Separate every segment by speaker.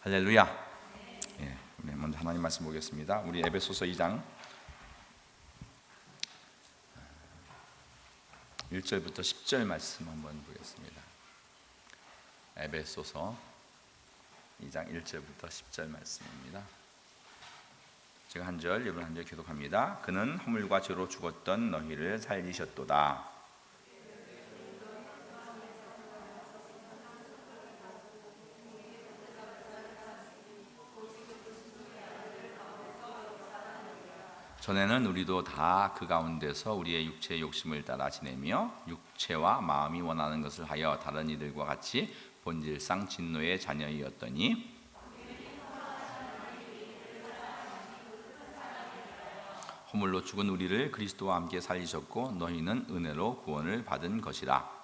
Speaker 1: 할렐루야. 예, 우리 먼저 하나님 말씀 보겠습니다. 우리 에베소서 2장 1절부터 10절 말씀 한번 보겠습니다. 에베소서 2장 1절부터 10절 말씀입니다. 제가 한 절, 여러분 한 절 교독합니다. 그는 허물과 죄로 죽었던 너희를 살리셨도다. 전에는 우리도 다 그 가운데서 우리의 육체의 욕심을 따라 지내며 육체와 마음이 원하는 것을 하여 다른 이들과 같이 본질상 진노의 자녀이었더니 허물로 죽은 우리를 그리스도와 함께 살리셨고 너희는 은혜로 구원을 받은 것이라.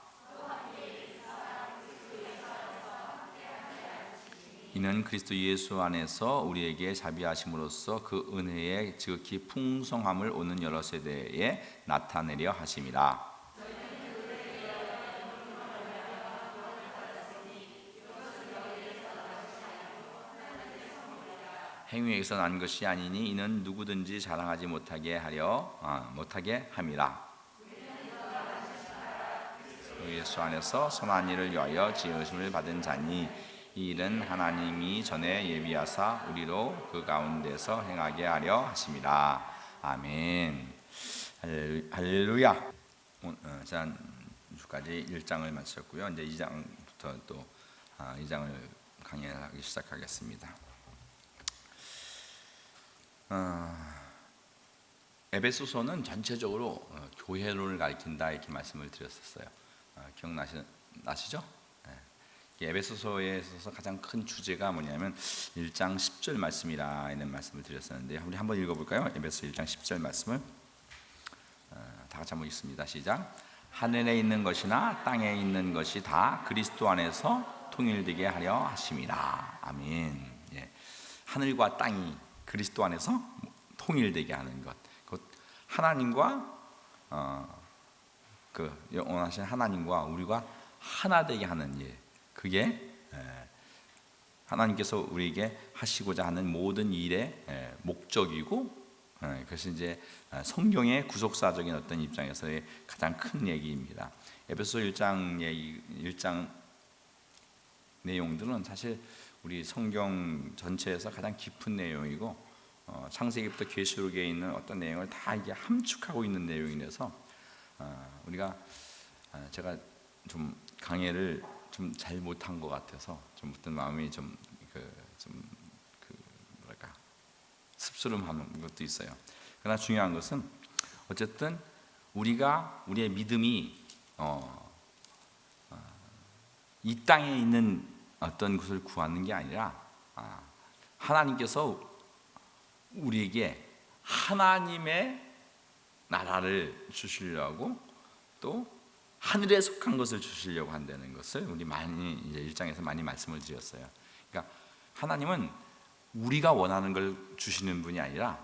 Speaker 1: 이는 그리스도 예수 안에서 우리에게 자비하심으로써 그 은혜의 지극히 풍성함을 오는 여러 세대에 나타내려 하심이라. 행위에서 난 것이 아니니 이는 누구든지 자랑하지 못하게 함이라. 예수 안에서 선한 일을 위하여 지으심을 받은 자니 이 일은 하나님이 전에 예비하사 우리로 그 가운데서 행하게 하려 하심이라. 아멘. 할렐루야. 지금까지 1장을 마쳤고요. 이제 2장부터 또 2장을 강의하기 시작하겠습니다. 에베소서는 전체적으로 교회론을 가리킨다 이렇게 말씀을 드렸었어요. 기억나시죠? 에베소서에 있어서 가장 큰 주제가 뭐냐면 1장 10절 말씀이라 이런 말씀을 드렸었는데 우리 한번 읽어볼까요? 에베소 1장 10절 말씀을 다 같이 한번 읽습니다. 시작. 하늘에 있는 것이나 땅에 있는 것이 다 그리스도 안에서 통일되게 하려 하심이라. 아멘. 예. 하늘과 땅이 그리스도 안에서 통일되게 하는 것, 곧 하나님과 그 원하신 하나님과 우리가 하나 되게 하는 일, 그게 하나님께서 우리에게 하시고자 하는 모든 일의 목적이고, 그것이 이제 성경의 구속사적인 어떤 입장에서의 가장 큰 얘기입니다. 에베소 1장 내용들은 사실 우리 성경 전체에서 가장 깊은 내용이고 창세기부터 계시록에 있는 어떤 내용을 다 이게 함축하고 있는 내용이라서 우리가 제가 좀 강의를 좀 잘 못한 것 같아서 좀 어떤 마음이 뭐랄까 씁쓸함하는 것도 있어요. 그러나 중요한 것은 어쨌든 우리의 믿음이 이 땅에 있는 어떤 것을 구하는 게 아니라 하나님께서 우리에게 하나님의 나라를 주시려고 또 하늘에 속한 것을 주시려고 한다는 것을 우리 많이 이제 1장에서 많이 말씀을 드렸어요. 그러니까 하나님은 우리가 원하는 걸 주시는 분이 아니라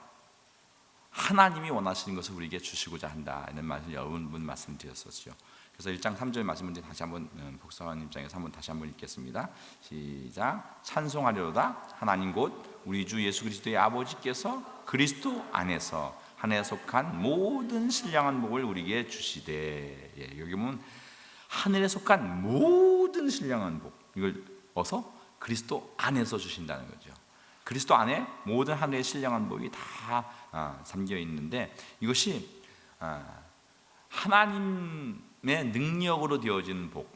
Speaker 1: 하나님이 원하시는 것을 우리에게 주시고자 한다 이런 말을 여러 번 말씀드렸었죠. 그래서 1장 3절 말씀을 다시 한번 복사하는 입장에서 다시 한번 읽겠습니다. 시작. 찬송하려다 하나님 곧 우리 주 예수 그리스도의 아버지께서 그리스도 안에서 하늘에 속한 모든 신령한 복을 우리에게 주시되. 예, 여기 보면 하늘에 속한 모든 신령한 복, 이걸 어서 그리스도 안에서 주신다는 거죠. 그리스도 안에 모든 하늘의 신령한 복이 다 담겨 있는데 이것이 하나님의 능력으로 되어진 복,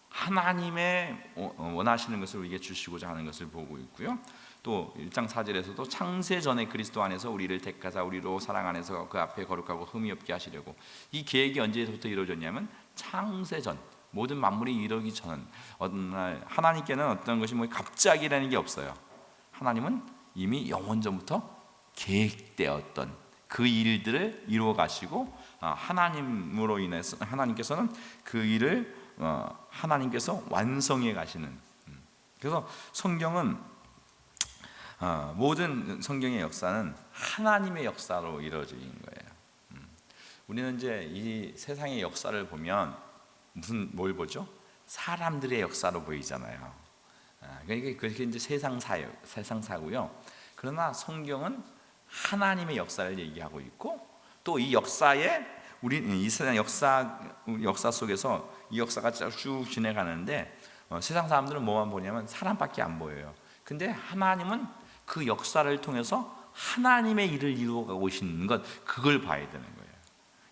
Speaker 1: 하나님의 원하시는 것을 우리에게 주시고자 하는 것을 보고 있고요. 또 1장 4절에서도 창세전에 그리스도 안에서 우리를 택하사 우리로 사랑 안에서 그 앞에 거룩하고 흠이 없게 하시려고. 이 계획이 언제부터 이루어졌냐면 창세전, 모든 만물이 이루기 전 어느 날 하나님께는 어떤 것이 갑자기라는 게 없어요. 하나님은 이미 영원전부터 계획되었던 그 일들을 이루어 가시고 하나님으로 인해서 하나님께서는 그 일을 하나님께서 완성해 가시는. 그래서 성경은 모든 성경의 역사는 하나님의 역사로 이루어진 거예요. 우리는 이제 이 세상의 역사를 보면 뭘 보죠? 사람들의 역사로 보이잖아요. 그게 이제 세상사고요. 그러나 성경은 하나님의 역사를 얘기하고 있고, 또 이 역사에 우리 이 세상 역사 속에서 이 역사가 쭉 지나가는데, 세상 사람들은 뭐만 보냐면 사람밖에 안 보여요. 근데 하나님은 그 역사를 통해서 하나님의 일을 이루어가고 계시는 것, 그걸 봐야 되는 거예요.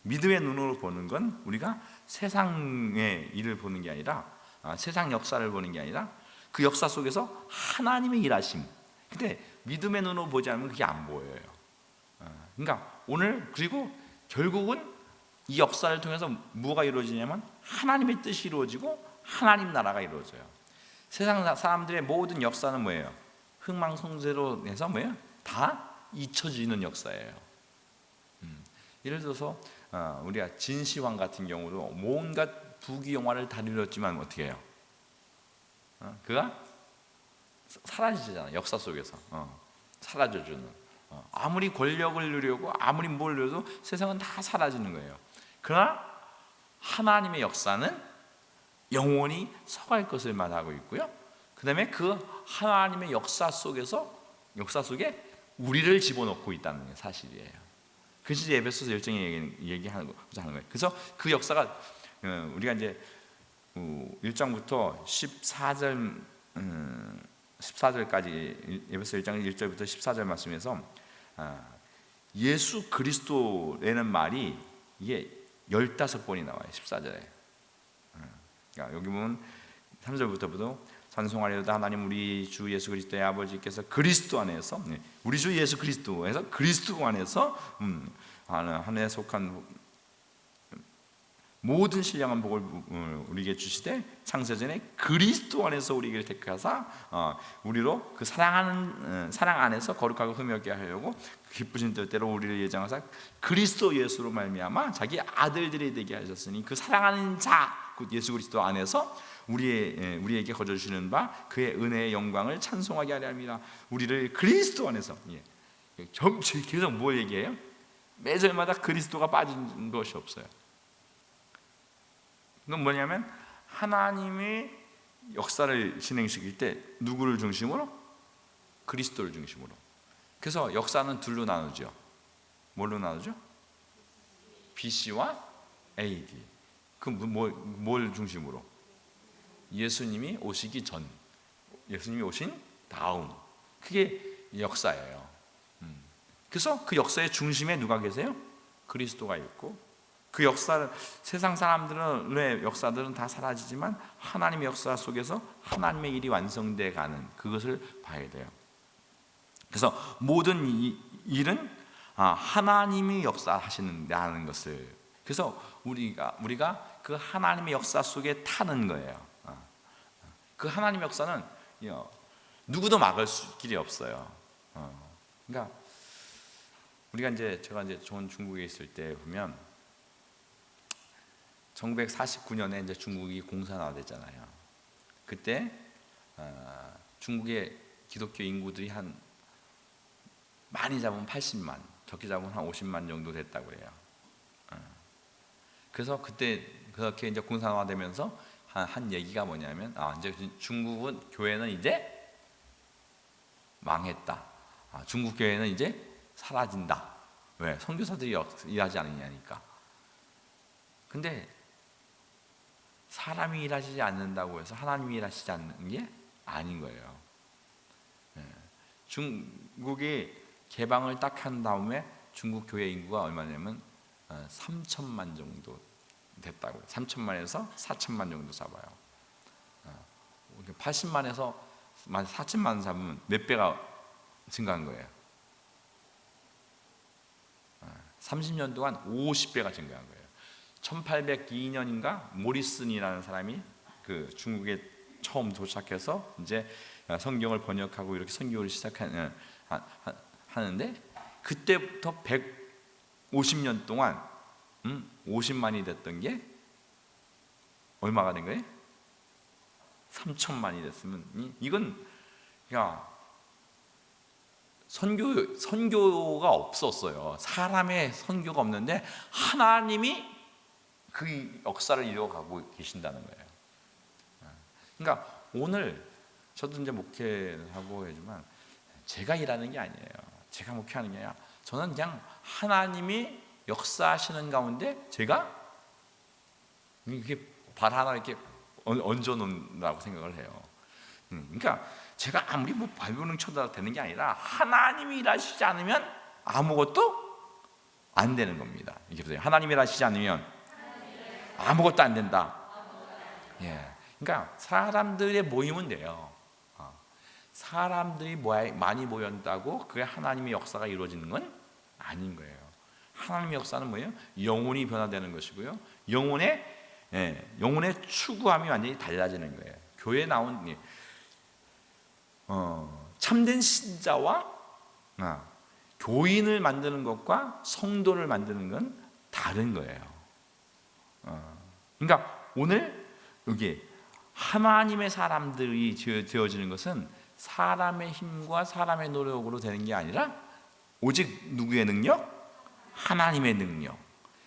Speaker 1: 믿음의 눈으로 보는 건 우리가 세상의 일을 보는 게 아니라, 세상 역사를 보는 게 아니라 그 역사 속에서 하나님의 일하심. 근데 믿음의 눈으로 보지 않으면 그게 안 보여요. 그러니까 오늘, 그리고 결국은 이 역사를 통해서 뭐가 이루어지냐면 하나님의 뜻이 이루어지고 하나님 나라가 이루어져요. 세상 사람들의 모든 역사는 뭐예요? 흥망성쇠로 해서 뭐예요? 다 잊혀지는 역사예요. 예를 들어서 우리가 진시황 같은 경우도 온갖 부귀영화를 다 누렸지만 어떻게 해요? 그가 사라지잖아요. 역사 속에서 사라져주는. 아무리 권력을 누리고 아무리 뭘 누려도 세상은 다 사라지는 거예요. 그러나 하나님의 역사는 영원히 서갈 것을 말하고 있고요. 그 다음에 그 하나님의 역사 속에 우리를 집어넣고 있다는 게 사실이에요. 그것이 에베소서 1장에 얘기하는 거예요. 그래서 그 역사가 우리가 이제 1장부터 14절까지 에베소 1장 1절부터 14절 말씀에서 예수 그리스도라는 말이 이게 15번이 나와요. 14절에. 그러니까 여기 보면 3절부터도 찬송하리로다 하나님 우리 주 예수 그리스도의 아버지께서 그리스도 안에서, 우리 주 예수 그리스도에서 그리스도 안에서 하늘에 속한 모든 신령한 복을 우리에게 주시되 창세전에 그리스도 안에서 우리에게 택하사 우리로 그 사랑 안에서 거룩하고 흠이 없게 하려고 기쁘신 뜻대로 우리를 예정하사 그리스도 예수로 말미암아 자기 아들들이 되게 하셨으니 그 사랑하는 자 곧 예수 그리스도 안에서 우리에게 거저 주시는 바 그의 은혜의 영광을 찬송하게 하려 합니다. 우리를 그리스도 안에서, 계속 뭘 얘기해요? 매절마다 그리스도가 빠진 것이 없어요. 그건 뭐냐면 하나님의 역사를 진행시킬 때 누구를 중심으로? 그리스도를 중심으로. 그래서 역사는 둘로 나누죠. 뭘로 나누죠? BC와 AD. 그 뭘 중심으로? 예수님이 오시기 전, 예수님이 오신 다음. 그게 역사예요. 그래서 그 역사의 중심에 누가 계세요? 그리스도가 있고, 그 역사, 세상 사람들의 역사들은 다 사라지지만 하나님의 역사 속에서 하나님의 일이 완성돼 가는 그것을 봐야 돼요. 그래서 모든 일은 하나님이 역사하시는다는 것을, 그래서 우리가 그 하나님의 역사 속에 타는 거예요. 그 하나님의 역사는 누구도 막을 길이 없어요. 그러니까 제가 이제 좋은 중국에 있을 때 보면 1949년에 이제 중국이 공산화됐잖아요. 그때 중국의 기독교 인구들이 한 많이 잡으면 80만, 적게 잡으면 한 50만 정도 됐다고 그래요. 그래서 그때 그렇게 이제 공산화되면서 한 얘기가 뭐냐면, 이제 중국은 교회는 이제 망했다. 중국 교회는 이제 사라진다. 왜? 선교사들이 일하지 않느냐니까. 근데 사람이 일하시지 않는다고 해서 하나님이 일하시지 않는 게 아닌 거예요. 중국이 개방을 딱 한 다음에 중국 교회 인구가 얼마냐면 3천만 정도 됐다고. 3천만에서 4천만 정도 잡아요. 80만에서 4천만 잡으면 몇 배가 증가한 거예요? 30년 동안 50배가 증가한 거예요. 1802년인가 모리슨이라는 사람이 그 중국에 처음 도착해서 이제 성경을 번역하고 이렇게 선교를 하는데, 그때부터 150년 동안 50만이 됐던 게 얼마가 된 거예요? 3천만이 됐으면, 이건 선교가 없었어요. 사람의 선교가 없는데 하나님이 그 역사를 이루어가고 계신다는 거예요. 그러니까 오늘 저도 이제 목회를 하고 하지만 제가 일하는 게 아니에요. 제가 목회하는 게 아니라 저는 그냥 하나님이 역사하시는 가운데 제가 이렇게 발 하나 이렇게 얹어 놓는다고 생각을 해요. 그러니까 제가 아무리 뭐 발버둥 쳐도 되는 게 아니라 하나님이 일하시지 않으면 아무것도 안 되는 겁니다. 이게 보세요. 하나님이 일하시지 않으면 아무것도 안 된다. 예. 그러니까 사람들의 모이면 돼요. 사람들이 많이 모였다고 그게 하나님의 역사가 이루어지는 건 아닌 거예요. 하나님의 역사는 뭐예요? 영혼이 변화되는 것이고요. 영혼의 추구함이 완전히 달라지는 거예요. 교회에 나온 참된 신자와 교인을 만드는 것과 성도를 만드는 건 다른 거예요. 그러니까 오늘 여기 하나님의 사람들이 되어지는 것은 사람의 힘과 사람의 노력으로 되는 게 아니라 오직 누구의 능력? 하나님의 능력.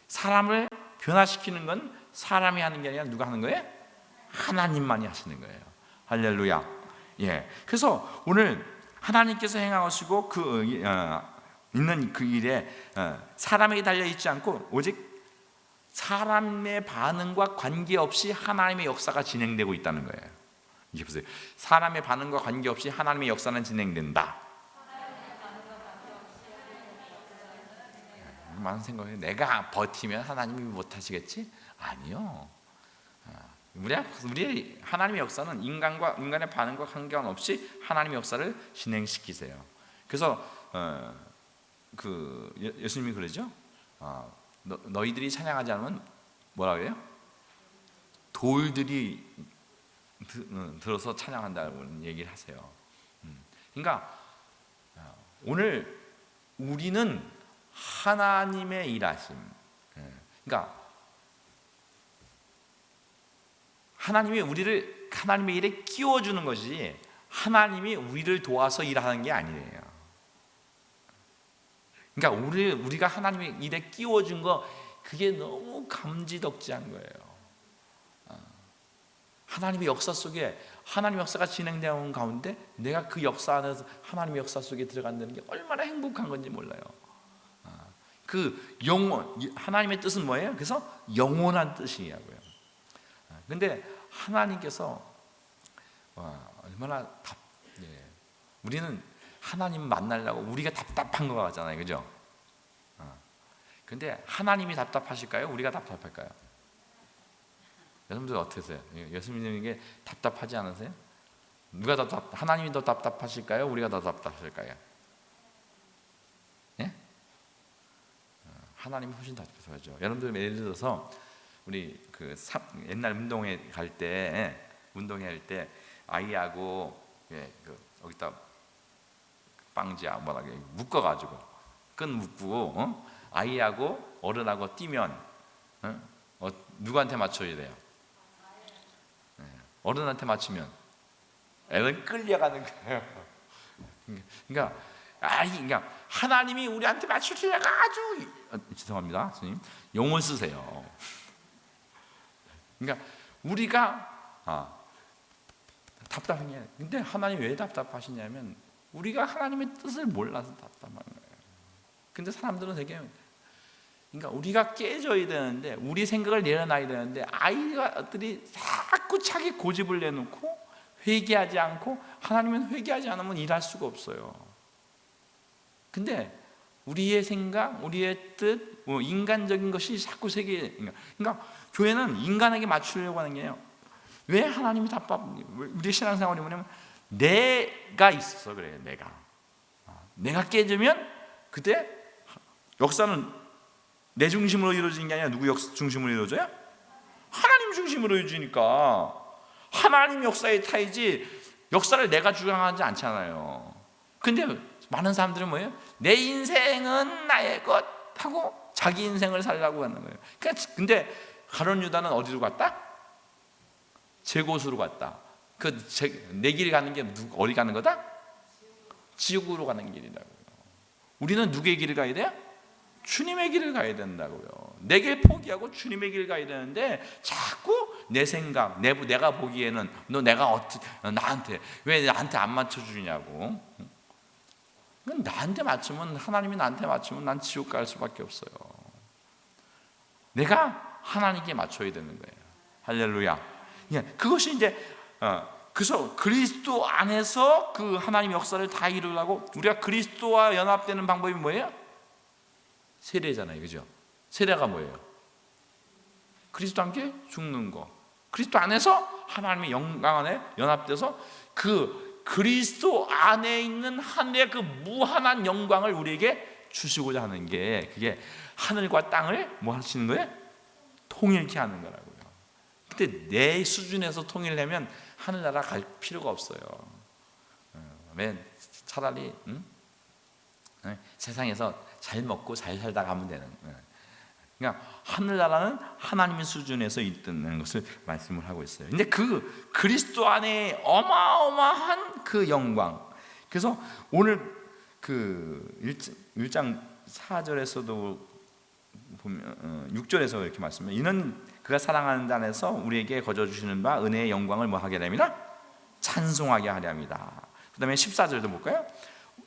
Speaker 1: 사람을 변화시키는 건 사람이 하는 게 아니라 누가 하는 거예요? 하나님만이 하시는 거예요. 할렐루야. 예. 그래서 오늘 하나님께서 행하시고 있는 그 일에 사람에게 달려 있지 않고 오직 사람의 반응과 관계없이 하나님의 역사가 진행되고 있다는 거예요. 이게 보세요. 사람의 반응과 관계없이 하나님의 역사는 진행된다. 많은 생각해요. 내가 버티면 하나님이 못하시겠지? 아니요. 우리 하나님의 역사는 인간의 반응과 관계없이 하나님의 역사를 진행시키세요. 그래서 예수님이 그러죠. 너희들이 찬양하지 않으면 뭐라고 해요? 돌들이 들어서 찬양한다고 얘기를 하세요. 그러니까 오늘 우리는 하나님의 일하심. 그러니까 하나님이 우리를 하나님의 일에 끼워주는 것이 하나님이 우리를 도와서 일하는 게 아니에요. 그러니까 우리가 하나님의 일에 끼워준 거 그게 너무 감지덕지한 거예요. 하나님의 역사 속에 하나님의 역사가 진행되는 가운데 내가 그 역사 안에서 하나님의 역사 속에 들어간다는 게 얼마나 행복한 건지 몰라요. 그 영원, 하나님의 뜻은 뭐예요? 그래서 영원한 뜻이냐고요. 근데 하나님께서 얼마나 우리는 하나님 만나려고 우리가 답답한 것 같잖아요, 그죠? 근데 하나님이 답답하실까요? 우리가 답답할까요? 여러분들 어떠세요? 예수님에게 답답하지 않으세요? 하나님이 더 답답하실까요? 우리가 더 답답하실까요? 예? 하나님이 훨씬 답답하죠. 여러분들 예를 들어서 우리 옛날 운동회 할 때 아이하고 여기다 빵지야 묶어가지고 끈 묶고 아이하고 어른하고 뛰면 누구한테 맞춰야 돼요? 어른한테 맞추면 애는 끌려가는 거예요. 그러니까 하나님이 우리한테 맞추려고 아주 죄송합니다, 스님 용을 쓰세요. 그러니까 우리가 답답한 게 근데 하나님 왜 답답하시냐면 우리가 하나님의 뜻을 몰라서 답답한 거예요. 근데 사람들은 되게 그러니까 우리가 깨져야 되는데 우리 생각을 내려놔야 되는데 아이들이 자꾸 자기 고집을 내놓고 회개하지 않고 하나님은 회개하지 않으면 일할 수가 없어요. 근데 우리의 생각, 우리의 뜻, 인간적인 것이 자꾸 그러니까 교회는 인간에게 맞추려고 하는 게요. 왜 하나님이 우리의 신앙생활이 뭐냐면 내가 있어서 그래요. 내가 깨지면 그때 역사는 내 중심으로 이루어지는 게 아니라 누구 중심으로 이루어져요? 하나님 중심으로 이루어지니까 하나님 역사에 타이지 역사를 내가 주장하지 않잖아요. 근데 많은 사람들은 뭐예요? 내 인생은 나의 것 하고 자기 인생을 살려고 하는 거예요. 근데 가룟 유다는 어디로 갔다? 제 곳으로 갔다. 내 길이 가는 게 어디 가는 거다? 지옥으로 가는 길이라고요. 우리는 누구의 길을 가야 돼요? 주님의 길을 가야 된다고요. 내 길 포기하고 주님의 길을 가야 되는데 자꾸 내 생각, 내가 보기에는 너 내가 어떻게 나한테 왜 나한테 안 맞춰주냐고. 나한테 맞추면 하나님이 나한테 맞추면 난 지옥 갈 수밖에 없어요. 내가 하나님께 맞춰야 되는 거예요. 할렐루야. 그것이 이제 그래서 그리스도 안에서 그 하나님의 역사를 다 이루려고 우리가 그리스도와 연합되는 방법이 뭐예요? 세례잖아요, 그죠? 세례가 뭐예요? 그리스도 함께 죽는 거. 그리스도 안에서 하나님의 영광 안에 연합돼서 그 그리스도 안에 있는 하늘의 그 무한한 영광을 우리에게 주시고자 하는 게, 그게 하늘과 땅을 뭐 하시는 거예요? 통일케 하는 거라고요. 근데 내 수준에서 통일하면 하늘나라 갈 필요가 없어요. 왜? 차라리 세상에서 잘 먹고 잘 살다 가면 되는. 그러니까 하늘나라는 하나님의 수준에서 있다는 것을 말씀을 하고 있어요. 근데 그 그리스도 안에 어마어마한 그 영광. 그래서 오늘 그 1장 4절에서도 보면 6절에서 이렇게 말씀해요. 이는 그가 사랑하는 자 안에서 우리에게 거저 주시는 바 은혜의 영광을 뭐 하게 됩니다? 찬송하게 하려 합니다. 그 다음에 14절도 볼까요?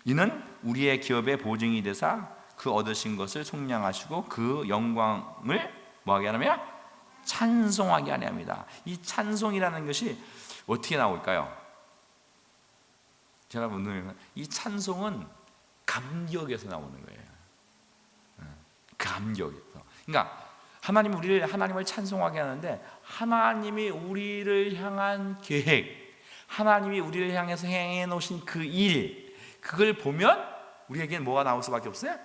Speaker 1: 이는 우리의 기업의 보증이 되사 그 얻으신 것을 속량하시고 그 영광을 뭐하게 하냐면 찬송하게 하려 합니다. 이 찬송이라는 것이 어떻게 나올까요? 제가 보는 이 찬송은 감격에서 나오는 거예요. 감격에서. 그러니까 하나님이 우리를 하나님을 찬송하게 하는데, 하나님이 우리를 향한 계획, 하나님이 우리를 향해서 행해 놓으신 그 일, 그걸 보면 우리에게는 뭐가 나올 수밖에 없어요?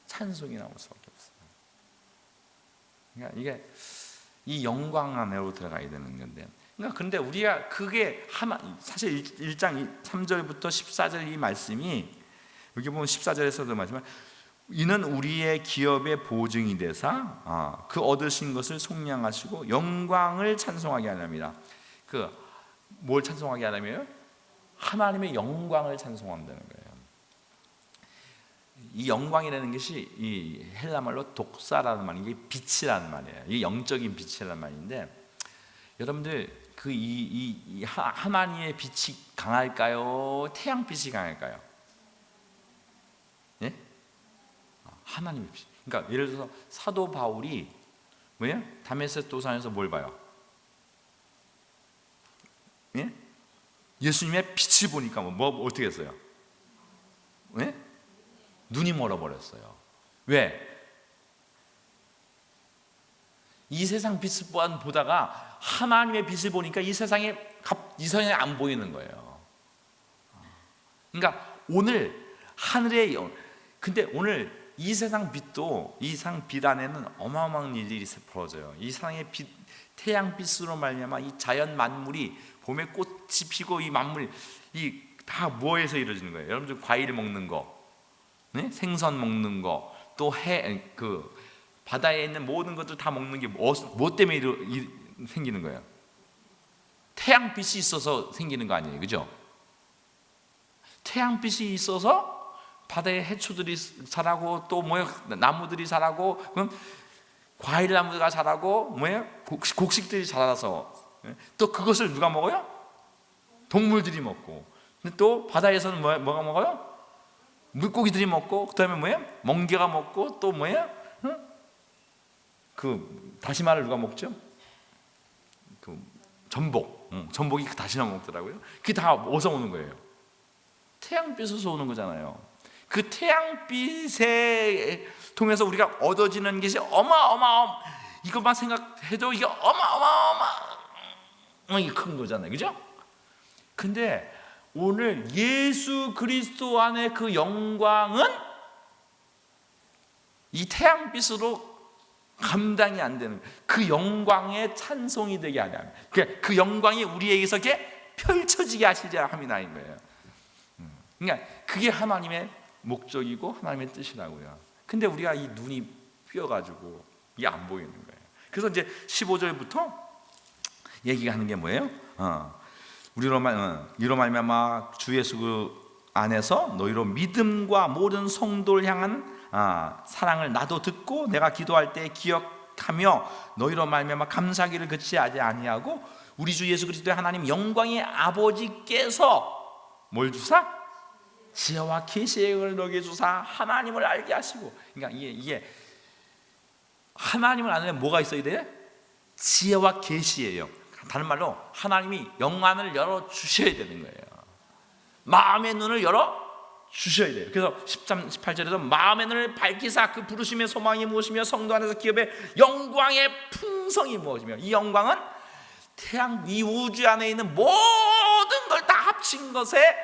Speaker 1: 찬송이 나올 수밖에 없어요. 그러니까 이게 이 영광 안으로 들어가야 되는 건데, 그러니까 근데 우리가 그게 사실 1장 3절부터 14절 이 말씀이, 여기 보면 14절에서도 말하지만 이는 우리의 기업의 보증이 되사 그 얻으신 것을 속량하시고 영광을 찬송하게 하렵니다. 그 뭘 찬송하게 하려면 하나님의 영광을 찬송한다는 거예요. 이 영광이라는 것이 이 헬라 말로 독사라는 말이, 이게 빛이라는 말이에요. 이게 영적인 빛이라는 말인데, 여러분들 그 이 하나님의 빛이 강할까요? 태양빛이 강할까요? 예? 하나님의 빛. 그러니까 예를 들어서 사도 바울이 뭐예요? 다메섹 도상에서 뭘 봐요? 예? 예수님의 빛을 보니까 뭐 어떻게 했어요? 예? 눈이 멀어버렸어요. 왜? 이 세상 빛을 보다가 하나님의 빛을 보니까 이 세상에 안 보이는 거예요. 그러니까 오늘 하늘의 근데 오늘 이 세상 빛도, 이 세상 빛 안에는 어마어마한 일들이 벌어져요. 이 세상의 빛, 태양빛으로 말미암아 이 자연 만물이, 봄에 꽃이 피고 이 만물 이 다 뭐에서 이루어지는 거예요? 여러분들 과일 먹는 거, 네? 생선 먹는 거, 또 그 바다에 있는 모든 것들 다 먹는 게 뭐 때문에 생기는 거예요? 태양빛이 있어서 생기는 거 아니에요, 그죠? 태양빛이 있어서 바다에 해초들이 자라고, 또 뭐예요? 나무들이 자라고, 그럼 과일 나무가 자라고, 뭐예요? 곡식들이 자라서, 또 그것을 누가 먹어요? 동물들이 먹고. 근데 또 바다에서는 뭐가 먹어요? 물고기들이 먹고, 그 다음에 뭐예요? 멍게가 먹고, 또 뭐예요? 그 다시마를 누가 먹죠? 그 전복, 전복이 그 다시마 먹더라고요. 그게 다 어디서 오는 거예요? 태양빛에서 오는 거잖아요. 그 태양빛에 통해서 우리가 얻어지는 것이 이것만 생각해도 이게 어마어마하게 큰 거잖아요, 그죠? 근데 오늘 예수 그리스도 안에 그 영광은 이 태양빛으로 감당이 안 되는, 그 영광의 찬송이 되게 하려 합니다. 그 영광이 우리에게서 이렇게 펼쳐지게 하시자 함이나인 거예요. 그러니까 그게 하나님의 목적이고 하나님의 뜻이라고요. 근데 우리가 이 눈이 삐어가지고 이게 안 보이는 거예요. 그래서 이제 15절부터 얘기가 하는 게 뭐예요? 이로 말미암아 주 예수 그 안에서 너희로 믿음과 모든 성도를 향한 사랑을 나도 듣고 내가 기도할 때 만족하며 너희로 말미암아 감사하기를 그치하지 아니하고 우리 주 예수 그리스도의 하나님 영광의 아버지께서 뭘 주사? 지혜와 계시를 너에게 주사 하나님을 알게 하시고. 그러니까 이게 하나님을 아는 뭐가 있어야 돼요? 지혜와 계시예요. 다른 말로 하나님이 영안을 열어 주셔야 되는 거예요. 마음의 눈을 열어 주셔야 돼요. 그래서 13, 18절에서 마음의 눈을 밝히사 그 부르심의 소망이 무엇이며 성도 안에서 기업의 영광의 풍성이 무엇이며. 이 영광은 태양 이 우주 안에 있는 모든 걸 다 합친 것에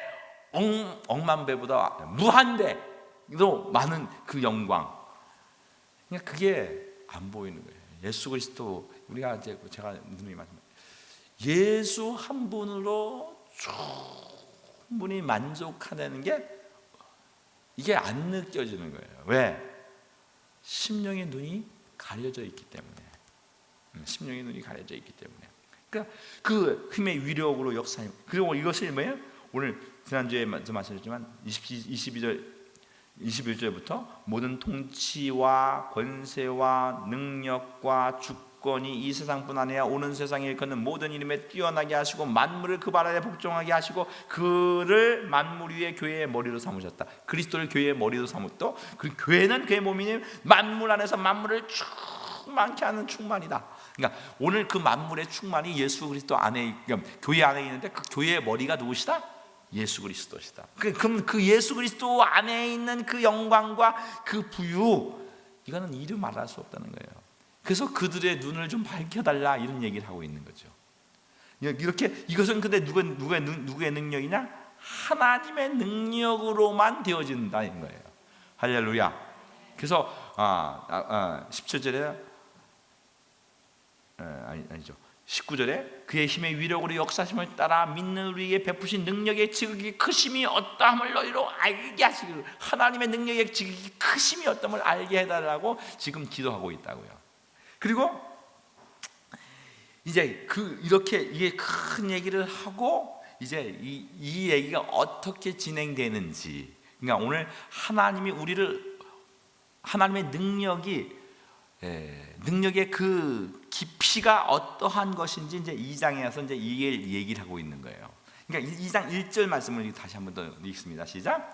Speaker 1: 억만 배보다 무한배로 많은 그 영광. 그러니까 그게 안 보이는 거예요. 예수 그리스도 우리가 이제 제가 누누이 말씀드립니다. 예수 한 분으로 충분히 만족하는 게 이게 안 느껴지는 거예요. 왜? 심령의 눈이 가려져 있기 때문에. 심령의 눈이 가려져 있기 때문에. 그러니까 그 힘의 위력으로 역사님. 그리고 이것이 뭐예요? 오늘 지난주에 말씀드렸지만 21절부터 모든 통치와 권세와 능력과 주권이 이 세상뿐 아니라 오는 세상에 일컫는 모든 이름에 뛰어나게 하시고 만물을 그 발 아래 복종하게 하시고 그를 만물 위에 교회의 머리로 삼으셨다. 그리스도를 교회의 머리로 삼았고 그 교회는 그의 몸이니 만물 안에서 만물을 충만케 하는 충만이다. 그러니까 오늘 그 만물의 충만이 예수 그리스도 안에, 교회 안에 있는데 그 교회의 머리가 누구시다? 예수 그리스도시다. 그럼 그 예수 그리스도 안에 있는 그 영광과 그 부유, 이거는 이루 말할 수 없다는 거예요. 그래서 그들의 눈을 좀 밝혀달라 이런 얘기를 하고 있는 거죠. 이렇게 이것은 근데 누구의 능력이냐? 하나님의 능력으로만 되어진다는 거예요. 할렐루야. 그래서 17절에 아니죠. 19절에 그의 힘의 위력으로 역사심을 따라 믿는 우리에게 베푸신 능력의 지극히 크심이 어떠함을 너희로 알게 하시기를. 하나님의 능력의 지극히 크심이 어떠함을 알게 해달라고 지금 기도하고 있다고요. 그리고 이제 이렇게 이게 큰 얘기를 하고 이제 이 얘기가 어떻게 진행되는지. 그러니까 오늘 하나님의 능력의 그 깊이가 어떠한 것인지 이제 2장에서 이제 이게 얘기를 하고 있는 거예요. 그러니까 2장 1절 말씀을 다시 한번 더 읽습니다. 시작.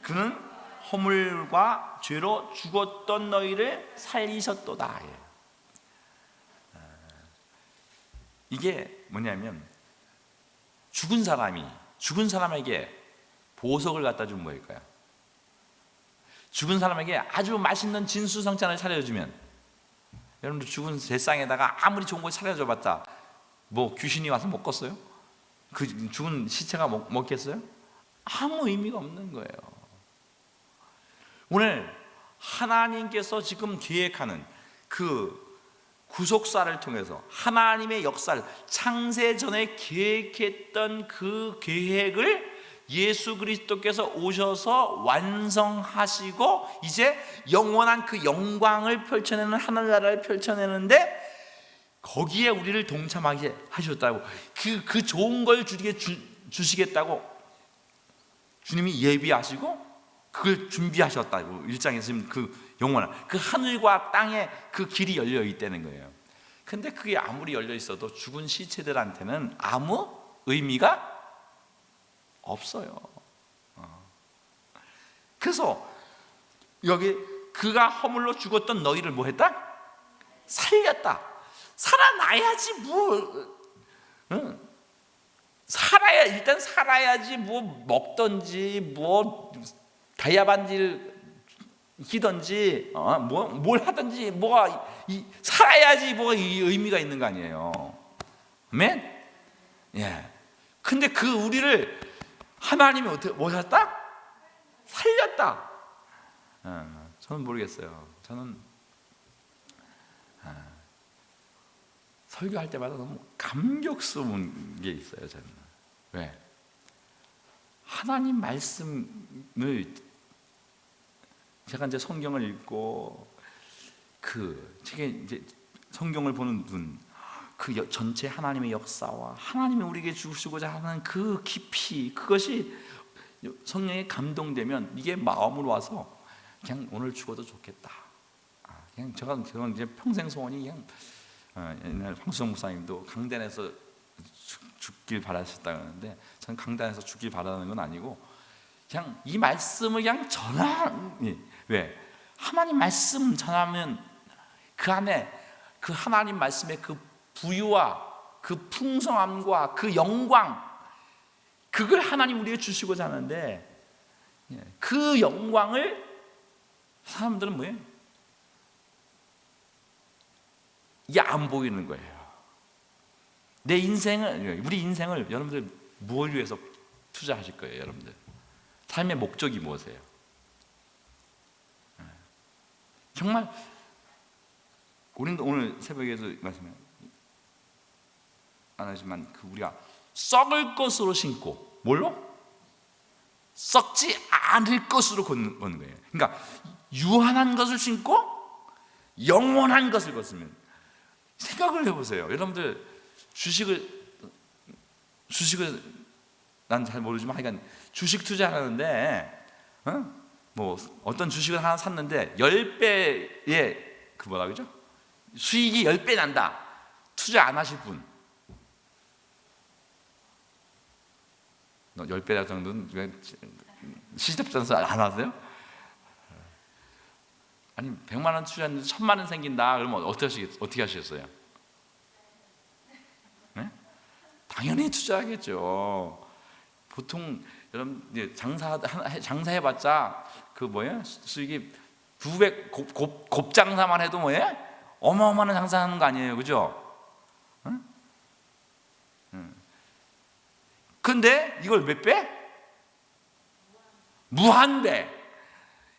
Speaker 1: 그는 허물과 죄로 죽었던 너희를 살리셨도다. 이게 뭐냐면 죽은 사람에게 보석을 갖다 주면 뭐일까요? 죽은 사람에게 아주 맛있는 진수성찬을 차려주면, 여러분들 죽은 세상에다가 아무리 좋은 걸 차려줘봤자 뭐 귀신이 와서 먹겠어요? 그 죽은 시체가 먹겠어요? 아무 의미가 없는 거예요. 오늘 하나님께서 지금 계획하는 그 구속사를 통해서 하나님의 역사를 창세 전에 계획했던 그 계획을 예수 그리스도께서 오셔서 완성하시고 이제 영원한 그 영광을 펼쳐내는 하늘나라를 펼쳐내는데 거기에 우리를 동참하게 하셨다고. 그 좋은 걸 주시겠다고 주님이 예비하시고 그걸 준비하셨다고. 1장에서 지금 그 영원한 그 하늘과 땅에 그 길이 열려 있다는 거예요. 근데 그게 아무리 열려 있어도 죽은 시체들한테는 아무 의미가 없어요. 그래서 여기 그가 허물로 죽었던 너희를 뭐 했다? 살렸다. 살아나야지 뭐. 일단 살아야지 뭐 먹던지 뭐 다이아 반지를 끼던지 뭘 하든지 살아야지 뭐가 의미가 있는 거 아니에요. 아멘? 예. 근데 그 우리를 하나님이 어떻게 뭐 하셨다? 살렸다. 저는 모르겠어요. 저는 설교할 때마다 너무 감격스러운 게 있어요. 저는 왜? 하나님 말씀을 제가 이제 성경을 읽고 제가 이제 성경을 보는 눈, 그 전체 하나님의 역사와 하나님이 우리에게 주시고자 하는 그 깊이, 그것이 성령에 감동되면 이게 마음으로 와서 그냥 오늘 죽어도 좋겠다. 그냥 저는 이제 평생 소원이 그냥 옛날 황수정 목사님도 강단에서 죽길 바라셨다고 하는데, 저는 강단에서 죽길 바라는 건 아니고 그냥 이 말씀을 그냥 왜? 하나님 말씀 전하면 그 안에 그 하나님 말씀의 그 부유와 그 풍성함과 그 영광, 그걸 하나님 우리에게 주시고자 하는데, 그 영광을 사람들은 뭐예요? 이게 안 보이는 거예요. 내 인생을, 우리 인생을 여러분들 무엇을 위해서 투자하실 거예요? 여러분들 삶의 목적이 무엇이에요? 정말 우리도 오늘 새벽에도 말씀해 안 하지만 우리가 썩을 것으로 신고, 뭘로? 썩지 않을 것으로 걷는 거예요. 그러니까 유한한 것을 신고 영원한 것을 걷으면, 생각을 해보세요. 여러분들 주식을 난 잘 모르지만 하여간 주식 투자하는데 뭐 어떤 주식을 하나 샀는데 10배의 그 뭐라 그러죠? 수익이 10배 난다. 투자 안 하실 분, 10배 정도는 왜 시집전서 안 하세요? 아니 100만 원 투자했는데 1000만 원 생긴다 그러면 어떻게 하시겠어요? 네? 당연히 투자하겠죠. 보통 여러분 장사해봤자 그 뭐예요? 수익이 900 곱장사만 해도 뭐예요? 어마어마한 장사하는 거 아니에요, 그죠? 근데 이걸 몇 배? 무한배.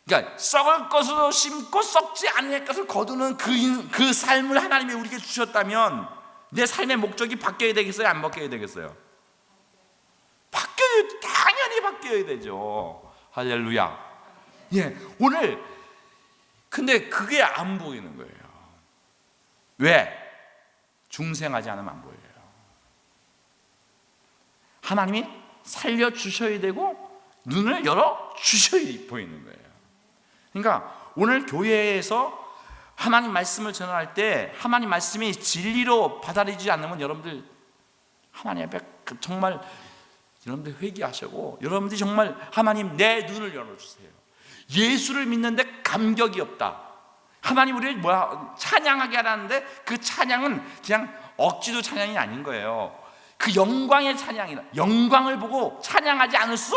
Speaker 1: 그러니까 썩을 것으로 심고 썩지 않을 것을 거두는 그 삶을 하나님이 우리에게 주셨다면 내 삶의 목적이 바뀌어야 되겠어요? 안 바뀌어야 되겠어요? 당연히 바뀌어야 되죠. 할렐루야. 예, 오늘 근데 그게 안 보이는 거예요. 왜? 중생하지 않으면 안 보여요. 하나님이 살려주셔야 되고 눈을 열어주셔야 보이는 거예요. 그러니까 오늘 교회에서 하나님 말씀을 전할 때 하나님 말씀이 진리로 받아들이지 않으면 여러분들 하나님 앞에 정말 여러분들 회개하시고, 여러분들이 정말 하나님 내 눈을 열어주세요. 예수를 믿는데 감격이 없다. 하나님 우리를 찬양하게 하라는데 그 찬양은 그냥 억지로 찬양이 아닌 거예요. 그 영광의 찬양이다. 영광을 보고 찬양하지 않을 수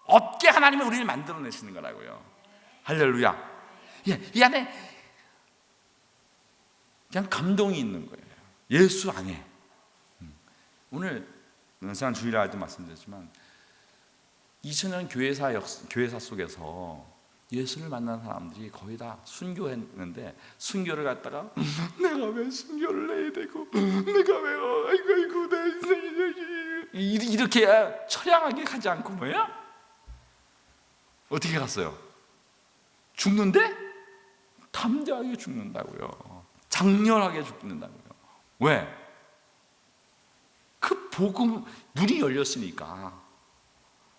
Speaker 1: 없게 하나님이 우리를 만들어내시는 거라고요. 할렐루야. 예, 이 안에 그냥 감동이 있는 거예요. 예수 안에. 오늘 영상 주일날 도 말씀드렸지만 2000년 교회사 속에서 예수를 만난 사람들이 거의 다 순교했는데, 순교를 갖다가 내가 왜 순교를 해야 되고, 내가 왜 아이고 내 인생이 이렇게 처량하게 가지 않고 뭐야? 어떻게 갔어요? 죽는데 담대하게 죽는다고요. 장렬하게 죽는다고요. 왜? 그 복음 눈이 열렸으니까,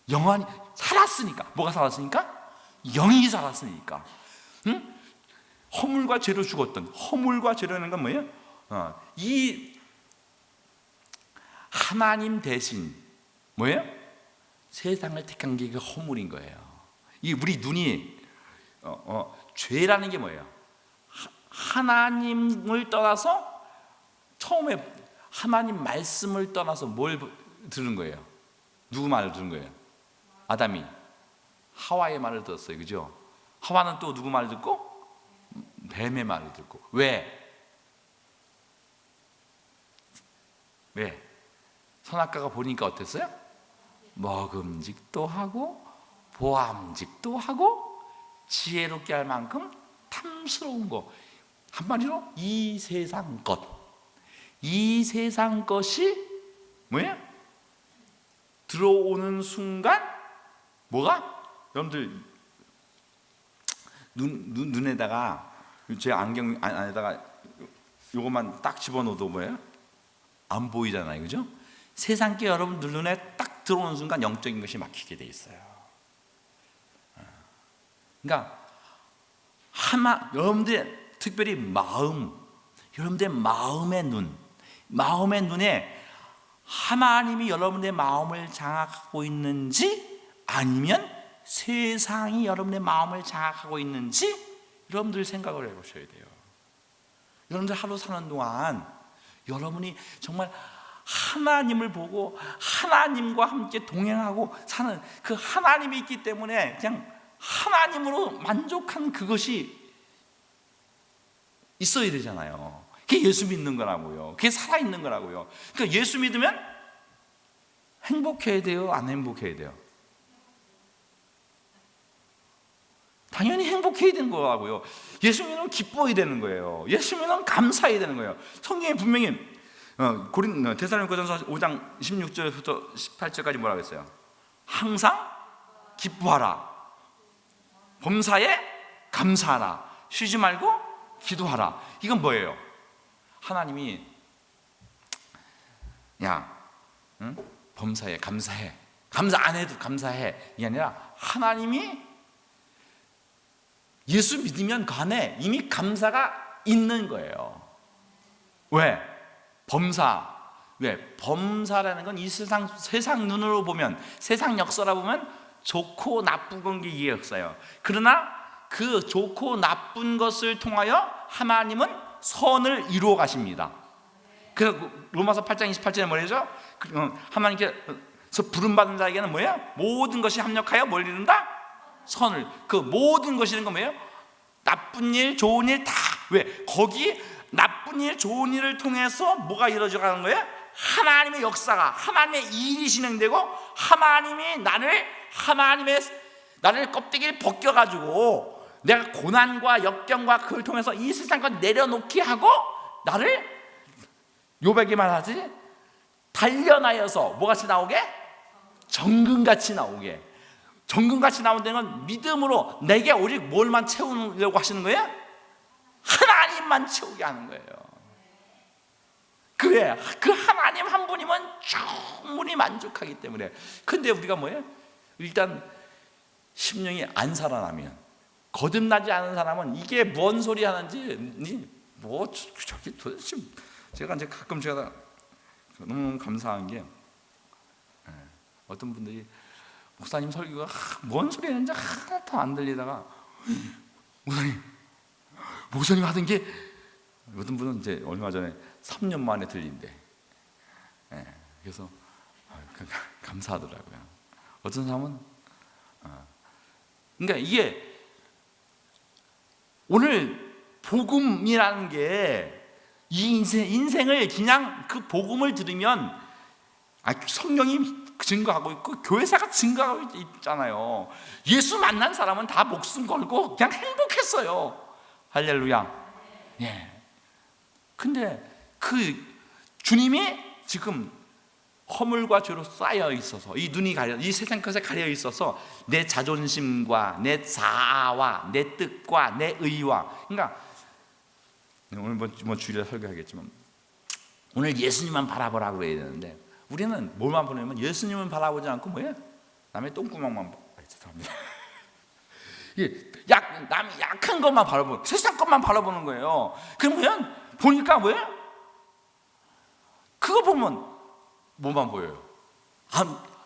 Speaker 1: 영원히 살았으니까. 뭐가 살았으니까? 영이 살았으니까. 응? 허물과 죄로 죽었던, 허물과 죄라는 건 뭐예요? 이 하나님 대신 뭐예요? 세상을 택한 게 그 허물인 거예요. 이 우리 눈이 죄라는 게 뭐예요? 하나님을 떠나서, 처음에 하나님 말씀을 떠나서 뭘 들은 거예요? 누구 말을 들은 거예요? 아담이 하와의 말을 들었어요, 그죠? 하와는 또 누구 말을 듣고? 뱀의 말을 듣고. 왜? 선악과가 보니까 어땠어요? 먹음직도 하고 보암직도 하고 지혜롭게 할 만큼 탐스러운 거. 한마디로 이 세상 것. 이 세상 것이 뭐예요? 들어오는 순간 뭐가? 여러분들 눈에다가 제 안경 안에다가 요것만 딱 집어넣어도 뭐예요? 안 보이잖아요, 그죠? 세상 게 여러분들 눈에 딱 들어오는 순간 영적인 것이 막히게 돼 있어요. 그러니까 여러분들 특별히 여러분들의 마음의 눈에 하나님이 여러분의 마음을 장악하고 있는지, 아니면 세상이 여러분의 마음을 장악하고 있는지 여러분들 생각을 해보셔야 돼요. 여러분들 하루 사는 동안 여러분이 정말 하나님을 보고 하나님과 함께 동행하고 사는 그 하나님이 있기 때문에 그냥 하나님으로 만족한 그것이 있어야 되잖아요. 그게 예수 믿는 거라고요. 그게 살아있는 거라고요. 그러니까 예수 믿으면 행복해야 돼요? 안 행복해야 돼요? 당연히 행복해야 되는 거라고요. 예수 믿으면 기뻐야 되는 거예요. 예수 믿으면 감사해야 되는 거예요. 성경에 분명히 데살로니가전서 5장 16절부터 18절까지 뭐라고 했어요? 항상 기뻐하라, 범사에 감사하라, 쉬지 말고 기도하라. 이건 뭐예요? 하나님이 범사에 감사해, 감사 안 해도 감사해, 이게 아니라 하나님이 예수 믿으면 그 안에 이미 감사가 있는 거예요. 왜? 범사라는 건 이 세상 눈으로 보면, 세상 역사로 보면 좋고 나쁜 게 이 역사예요. 그러나 그 좋고 나쁜 것을 통하여 하나님은 선을 이루어 가십니다. 그래서 로마서 8장 28절에 뭐라죠? 하나님께서 부름받은 자에게는 뭐예요? 모든 것이 합력하여 뭘 이룬다? 선을. 그 모든 것이라는 건 뭐예요? 나쁜 일, 좋은 일 다. 왜? 거기 나쁜 일, 좋은 일을 통해서 뭐가 이루어져 가는 거예요? 하나님의 역사가, 하나님의 일이 진행되고, 하나님이 나를 껍데기를 벗겨가지고 내가 고난과 역경과 그걸 통해서 이 세상과 내려놓게 하고, 나를 요백이 말하지, 단련하여서 뭐같이 나오게? 정금같이 나오게. 정금같이 나온다는 건 믿음으로 내게 오직 뭘만 채우려고 하시는 거예요? 하나님만 채우게 하는 거예요. 그래, 그 하나님 한 분이면 충분히 만족하기 때문에. 근데 우리가 뭐예요? 일단 심령이 안 살아나면, 거듭나지 않은 사람은 이게 뭔 소리 하는지 저기 도대체, 제가 이제 가끔 제가 너무 감사한 게, 어떤 분들이 목사님 설교가 뭔 소리 하는지 하나도 안 들리다가, 목사님 하던 게, 어떤 분은 이제 얼마 전에 3년 만에 들린대. 그래서 감사하더라고요. 어떤 사람은 그러니까 이게 오늘 복음이라는 게 이 인생을 그냥 그 복음을 들으면 성령이 증거하고 있고 교회사가 증거하고 있잖아요. 예수 만난 사람은 다 목숨 걸고 그냥 행복했어요. 할렐루야. 예. 근데 그 주님이 지금 허물과 죄로 쌓여 있어서, 이 눈이 가려, 이 세상 것에 가려 있어서 내 자존심과 내 자아와 내 뜻과 내 의와, 그러니까 오늘 뭐 주일에 설교하겠지만 오늘 예수님만 바라보라고 해야 되는데, 우리는 뭘만 보냐면 예수님은 바라보지 않고 뭐예요? 남의 똥구멍만 죄송합니다. 남이 약한 것만 바라보고 세상 것만 바라보는 거예요. 그러면 보니까 뭐예요? 그거 보면 뭐만 보여요?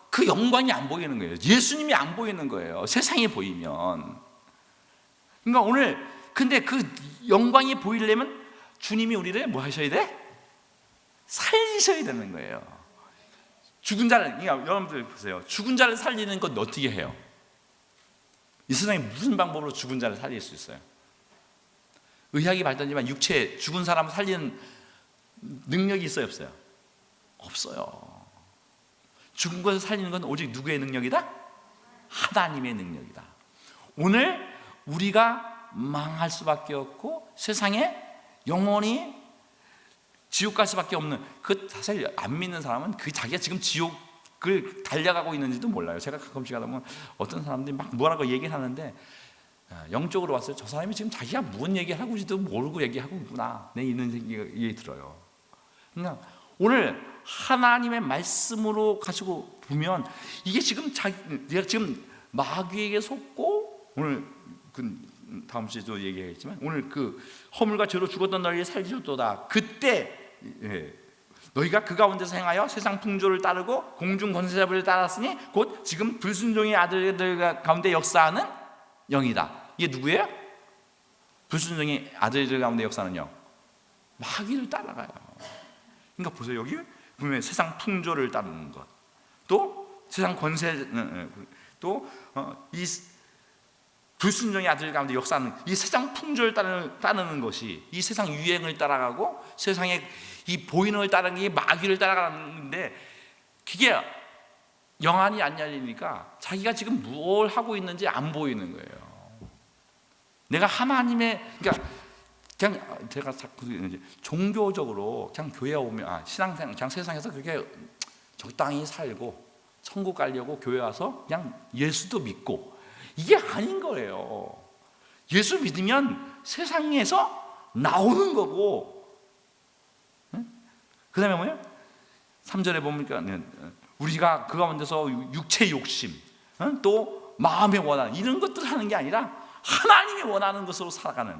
Speaker 1: 그 영광이 안 보이는 거예요. 예수님이 안 보이는 거예요. 세상이 보이면. 그러니까 오늘 근데 그 영광이 보이려면 주님이 우리를 뭐 하셔야 돼? 살리셔야 되는 거예요. 죽은 자를, 그러니까 여러분들 보세요. 죽은 자를 살리는 건 어떻게 해요? 이 세상에 무슨 방법으로 죽은 자를 살릴 수 있어요? 의학이 발달하지만 육체, 죽은 사람을 살리는 능력이 있어요, 없어요? 없어요. 죽은 것을 살리는 건 오직 누구의 능력이다? 하나님의 능력이다. 오늘 우리가 망할 수밖에 없고 세상에 영원히 지옥 갈 수밖에 없는, 그 사실 안 믿는 사람은 그 자기가 지금 지옥을 달려가고 있는지도 몰라요. 제가 가끔씩 하다 보면 어떤 사람들이 막 뭐라고 얘기를 하는데, 영적으로 봤을 때 저 사람이 지금 자기가 무슨 얘기를 하고 있는지도 모르고 얘기하고 있구나, 내 있는 얘기 들어요. 그러니까 오늘 하나님의 말씀으로 가지고 보면 이게 지금 내가 지금 마귀에게 속고 오늘 다음 주에도 얘기하겠지만 오늘 그 허물과 죄로 죽었던 너희를 살리셨도다. 그때 너희가 그 가운데서 행하여 세상 풍조를 따르고 공중 권세자들을 따랐으니 곧 지금 불순종의 아들들 가운데 역사하는 영이다. 이게 누구예요? 불순종의 아들들 가운데 역사하는 영, 마귀를 따라가요. 그러니까 보세요, 여기 보면 세상 풍조를 따르는 것, 또 세상 권세, 또 이 불순종의 아들 가운데 역사하는 이 세상 풍조를 따르는 것이, 이 세상 유행을 따라가고 세상의 이 보이는 걸 따르는 게 마귀를 따라가는데, 그게 영안이 안 열리니까 자기가 지금 뭘 하고 있는지 안 보이는 거예요. 내가 하나님의, 그러니까 그냥 제가 자꾸 종교적으로 그냥 교회 오면 신앙생활 그냥 세상에서 그렇게 적당히 살고 천국 가려고 교회 와서 그냥 예수도 믿고, 이게 아닌 거예요. 예수 믿으면 세상에서 나오는 거고, 그 다음에 뭐예요? 3절에 보니까 우리가 그 가운데서 육체 욕심, 또 마음의 원한, 이런 것들 하는 게 아니라 하나님이 원하는 것으로 살아가는,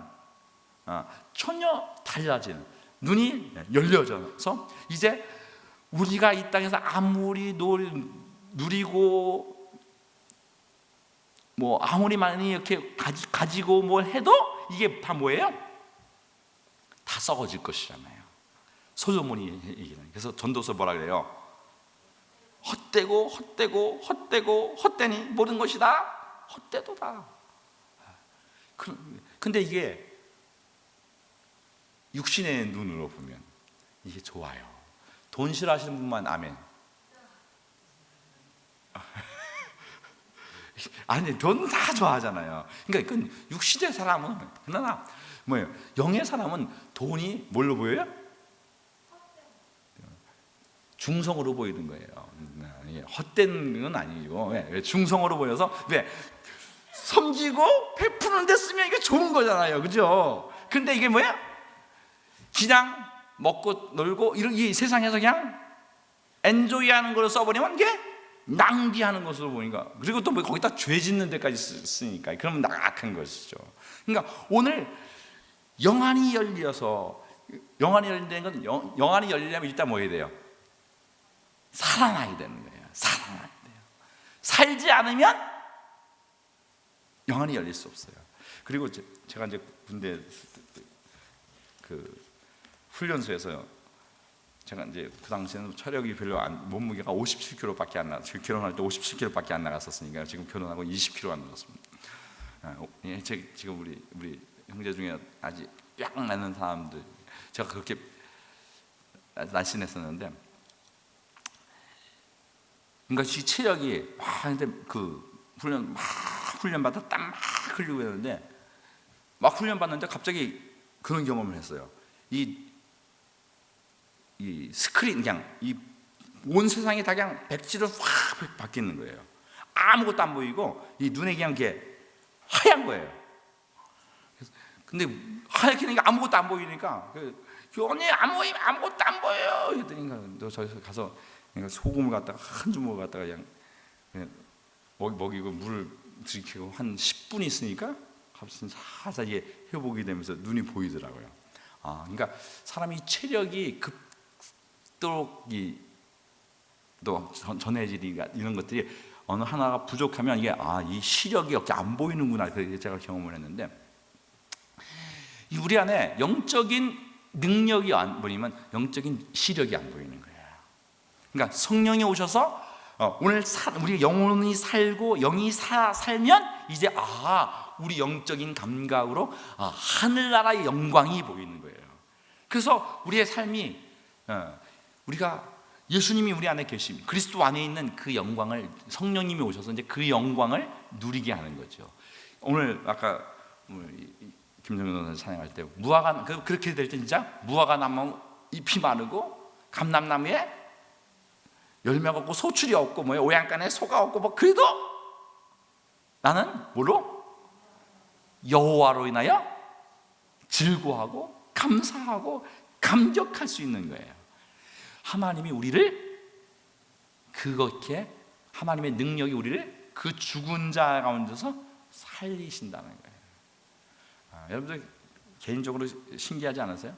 Speaker 1: 전혀 달라지는, 눈이 열려져서 이제 우리가 이 땅에서 아무리 누리고 뭐 아무리 많이 이렇게 가지고 뭘 해도 이게 다 뭐예요? 다 썩어질 것이잖아요. 솔로몬이 얘기하는. 그래서 전도서 뭐라 그래요? 헛되고 헛되고 헛되고 헛되니 모든 것이 다 헛되도다. 근데 이게 육신의 눈으로 보면 이게 좋아요. 돈 싫어하시는 분만 아멘. 아니, 돈 다 좋아하잖아요. 그러니까 그 육신의 사람은, 그러나 뭐예요? 영의 사람은 돈이 뭘로 보여요? 중성으로 보이는 거예요. 헛된 건 아니고, 왜? 중성으로 보여서, 왜? 섬기고 베푸는 데 쓰면 이게 좋은 거잖아요, 그죠? 근데 이게 뭐야? 그냥 먹고 놀고 이 세상에서 그냥 엔조이하는 걸로 써버리면 이게 낭비하는 것으로 보니까, 그리고 또 뭐 거기다 죄 짓는 데까지 쓰니까 그러면 악한 것이죠. 그러니까 오늘 영안이 열려서, 영안이 열리는 건 영안이 열리려면 일단 뭐 해야 돼요? 살아나야 되는 거예요. 살아나야 돼요. 살지 않으면 영안이 열릴 수 없어요. 그리고 제가 이제 군대 그 훈련소에서 제가 이제 그 당시에는 체력이 별로 몸무게가 57kg밖에 안 나. 지금 결혼할 때 57kg밖에 안 나갔었으니까 지금 결혼하고 20kg 안 늘었습니다. 지금 우리 형제 중에 아직 쫙 나는 사람들, 제가 그렇게 날씬했었는데, 그러니까 이 체력이 근데 그 훈련 받아 땀 막 흘리고 있는데, 막 훈련 받는데 갑자기 그런 경험을 했어요. 이 스크린, 그냥 이 온 세상이 다 그냥 백지로 확 바뀌는 거예요. 아무것도 안 보이고 이 눈에 그냥 게 하얀 거예요. 근데 하얗게 되니까 아무것도 안 보이니까 교원이 아무것도 안 보여요. 그랬더니 너 저기서 가서 소금을 갖다가 한 주먹을 갖다가 그냥 먹이고 물을 들이키고 한 10분 있으니까 갑자기 살살 회복이 되면서 눈이 보이더라고요. 그러니까 사람이 체력이 급도록 또 전해질이가 이런 것들이 어느 하나가 부족하면 이게 이 시력이 이렇게 안 보이는구나, 그렇게 제가 경험을 했는데, 우리 안에 영적인 능력이 안 보이면 영적인 시력이 안 보이는 거예요. 그러니까 성령이 오셔서 오늘 우리 영혼이 살고 영이 살면 이제 우리 영적인 감각으로 하늘나라의 영광이 보이는 거예요. 그래서 우리의 삶이 우리가 예수님이 우리 안에 계심, 그리스도 안에 있는 그 영광을 성령님이 오셔서 이제 그 영광을 누리게 하는 거죠. 오늘 아까 김정현 선생 찬양할 때 무화과, 그렇게 될 때 진짜 무화과 나무 잎이 마르고 감람나무에 열매가 없고 소출이 없고 오양간에 소가 없고 그래도 나는 뭐로? 여호와로 인하여 즐거워하고 감사하고 감격할 수 있는 거예요. 하나님이 우리를 그렇게, 하나님의 능력이 우리를 그 죽은 자 가운데서 살리신다는 거예요. 여러분들 개인적으로 신기하지 않으세요?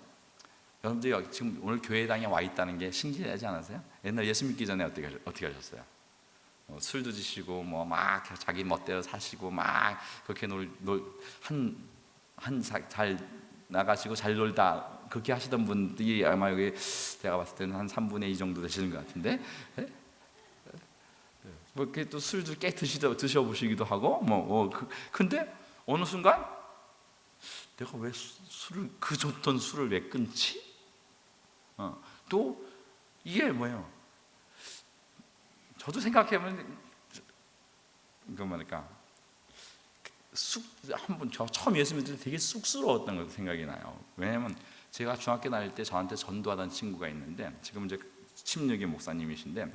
Speaker 1: 여러분들 지금 오늘 교회당에 와 있다는 게 신기하지 않으세요? 옛날 예수 믿기 전에 어떻게 하셨어요? 술도 드시고 뭐 막 자기 멋대로 사시고 막 그렇게 잘 나가시고 잘 놀다 그렇게 하시던 분들이 아마 여기 제가 봤을 때는 한 3분의 2 정도 되시는 것 같은데, 뭐 이렇게 또 술도 꽤 드셔보시기도 하고 근데 어느 순간 내가 왜 술을 그 좋던 술을 왜 끊지? 또 이게 뭐예요? 저도 생각해보면 이거 뭐랄까 한번 저 처음 예수 믿을 때 되게 쑥스러웠던 거 생각이 나요. 왜냐면 제가 중학교 다닐 때 저한테 전도하던 친구가 있는데 지금 이제 침례교 목사님이신데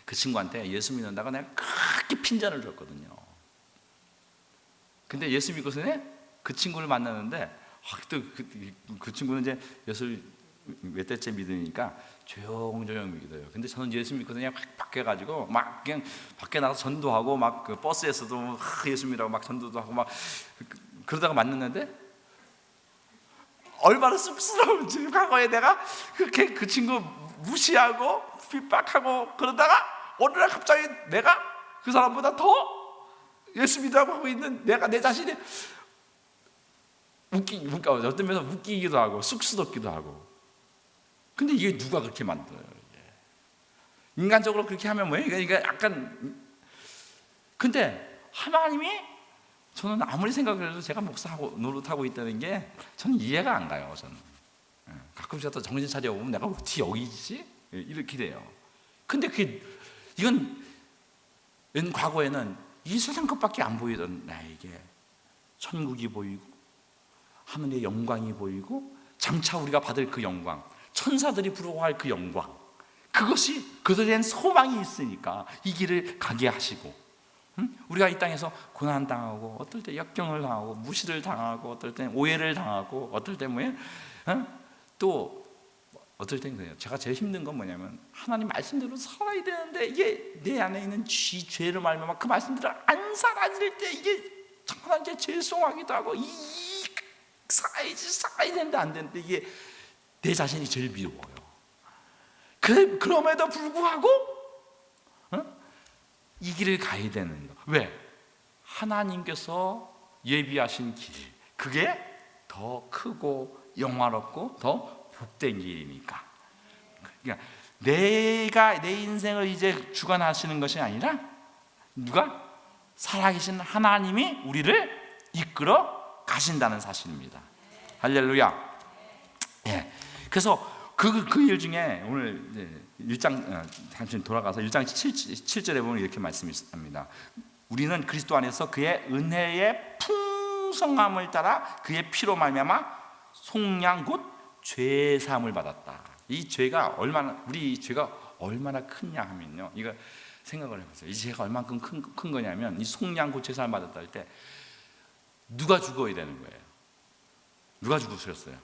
Speaker 1: 그 친구한테 예수 믿는다고 내가 그렇게 핀잔을 줬거든요. 근데 예수 믿고서는 그 친구를 만나는데 또 그 친구는 이제 예수 몇 대째 믿으니까 조용조용 믿어요. 근데 저는 예수 믿고서 그냥 확 바뀌어가지고 막 그냥 밖에 나가서 전도하고 막 그 버스에서도 예수 믿으라고 막 전도도 하고 막 그러다가 만났는데 얼마나 쑥스러운지 과거에 내가 그렇게 그 친구 무시하고 핍박하고 그러다가 어느 날 갑자기 내가 그 사람보다 더 예수 믿으라고 하고 있는 내가 내 자신이 어떤 면에서 웃기기도 하고 쑥스럽기도 하고. 근데 이게 누가 그렇게 만들어요? 인간적으로 그렇게 하면 뭐예요? 이게 약간. 근데 하나님이 저는 아무리 생각을 해도 제가 목사하고 노릇하고 있다는 게 저는 이해가 안 가요. 저는 가끔씩 또 정신 차려 보면 내가 어떻게 여기 있지? 이렇게 돼요. 근데 이건 과거에는 이 세상 것밖에 안 보이던 나에게 천국이 보이고 하늘의 영광이 보이고 장차 우리가 받을 그 영광, 천사들이 부러워할 그 영광, 그것에 대한 소망이 있으니까 이 길을 가게 하시고, 우리가 이 땅에서 고난당하고 어떨 때 역경을 당하고 무시를 당하고 어떨 때 오해를 당하고 어떨 때 또 어떨 땐 그래요. 제가 제일 힘든 건 뭐냐면 하나님 말씀대로 살아야 되는데 이게 내 안에 있는 죄를 말미암아 그 말씀대로 안 살아질 때 이게 하나님께 죄송하기도 하고 살아야 되는데 안 되는데 이게 내 자신이 제일 미워요. 그럼에도 불구하고 이 길을 가야 되는 거. 왜? 하나님께서 예비하신 길, 그게 더 크고 영화롭고 더 복된 길이니까. 그러니까 내가 내 인생을 이제 주관하시는 것이 아니라 누가? 살아계신 하나님이 우리를 이끌어 가신다는 사실입니다. 할렐루야. 예. 그래서 그 일 중에 오늘 1장 잠시 돌아가서 1장 7절에 보면 이렇게 말씀이 있습니다. 우리는 그리스도 안에서 그의 은혜의 풍성함을 따라 그의 피로 말미암아 속량 곧 죄 사함을 받았다. 이 죄가 우리 죄가 얼마나 크냐 하면요, 이거 생각을 해보세요. 이 죄가 얼마큼 큰 거냐면 이 속량 곧 죄 사함을 받았다 할 때 누가 죽어야 되는 거예요? 누가 죽으셨어요?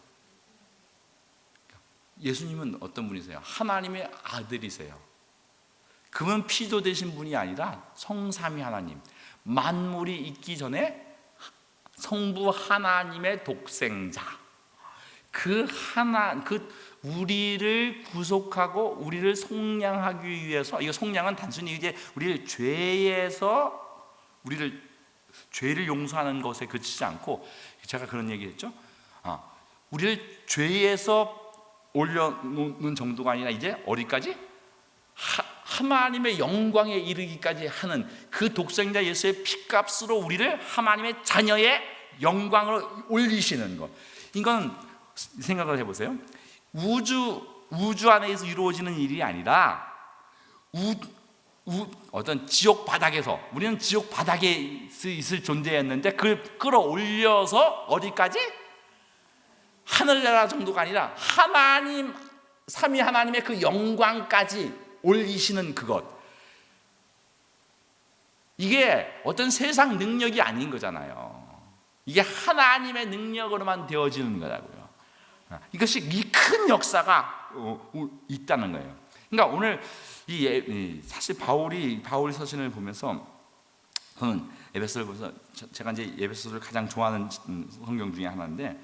Speaker 1: 예수님은 어떤 분이세요? 하나님의 아들이세요. 그분 피조 되신 분이 아니라 성삼위 하나님, 만물이 있기 전에 성부 하나님의 독생자, 우리를 구속하고 우리를 속량하기 위해서, 이거 속량은 단순히 이제 우리를 죄를 용서하는 것에 그치지 않고, 제가 그런 얘기했죠. 우리를 죄에서 올려놓는 정도가 아니라 이제 어디까지? 하나님의 영광에 이르기까지 하는 그 독생자 예수의 피값으로 우리를 하나님의 자녀의 영광으로 올리시는 것. 이건 생각을 해보세요. 우주 안에서 이루어지는 일이 아니라 어떤 지옥 바닥에서, 우리는 지옥 바닥에 있을 존재였는데 그걸 끌어올려서 어디까지? 하늘나라 정도가 아니라 하나님, 삼위 하나님의 그 영광까지 올리시는 그것. 이게 어떤 세상 능력이 아닌 거잖아요. 이게 하나님의 능력으로만 되어지는 거라고요. 이것이 이 큰 역사가 있다는 거예요. 그러니까 오늘 사실 바울 서신을 보면서 저는 에베소를 보면서 제가 이제 에베소를 가장 좋아하는 성경 중에 하나인데,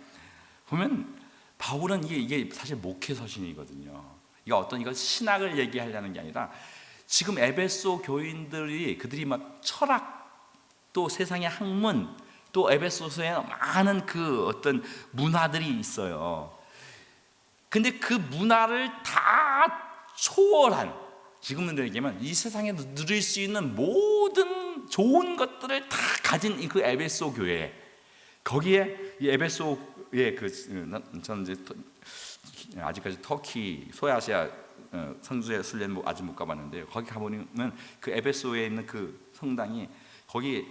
Speaker 1: 보면 바울은 이게 사실 목회 서신이거든요. 이거 어떤 이거 신학을 얘기하려는 게 아니라 지금 에베소 교인들이 그들이 막 철학 또 세상의 학문 또 에베소서에 많은 그 어떤 문화들이 있어요. 근데 그 문화를 다 초월한, 지금은 얘기하면 이 세상에 누릴 수 있는 모든 좋은 것들을 다 가진 그 에베소 교회, 거기에 이 에베소의 저는 이제 아직까지 터키 소아시아 선주의 순례는 아직 못 가봤는데, 거기 가보면 그 에베소에 있는 그 성당이 거기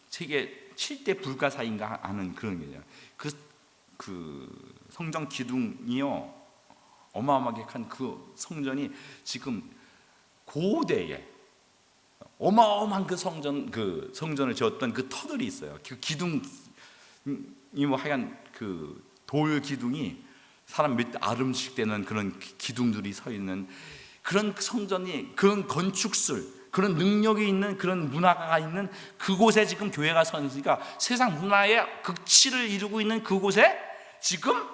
Speaker 1: 세계 7대 불가사인가 하는 그런 게요. 그 성전 기둥이요, 어마어마하게 큰 그 성전이 지금 고대에 어마어마한 그 성전을 지었던 그 터들이 있어요. 그 기둥이 뭐 하여간 그 돌 기둥이 사람 몇 아름씩 되는 그런 기둥들이 서 있는 그런 성전이, 그런 건축술, 그런 능력이 있는 그런 문화가 있는 그곳에 지금 교회가 서 있으니까, 세상 문화의 극치를 이루고 있는 그곳에 지금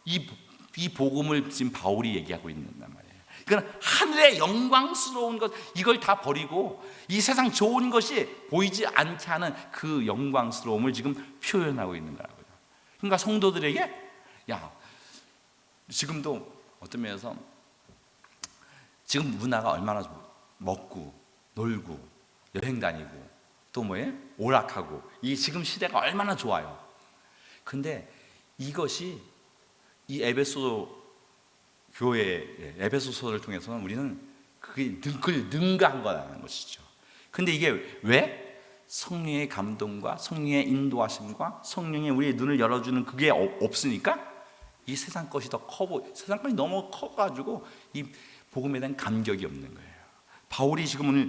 Speaker 1: 이 복음을 지금 바울이 얘기하고 있는단 말이에요. 그러니까 하늘의 영광스러운 것, 이걸 다 버리고 이 세상 좋은 것이 보이지 않게 하는 그 영광스러움을 지금 표현하고 있는 거라고요. 그러니까 성도들에게, 야, 지금도 어떤 면에서 지금 문화가 얼마나 먹고 놀고 여행 다니고 또 뭐예요? 오락하고, 이 지금 시대가 얼마나 좋아요. 근데 이것이 이 에베소 교회, 에베소서를 통해서는 우리는 그걸 능가한 거라는 것이죠. 근데 이게 왜? 성령의 감동과 성령의 인도하심과 성령의 우리의 눈을 열어주는 그게 없으니까 이 세상 것이 더 세상 것이 너무 커가지고 이 복음에 대한 감격이 없는 거예요. 바울이 지금 오늘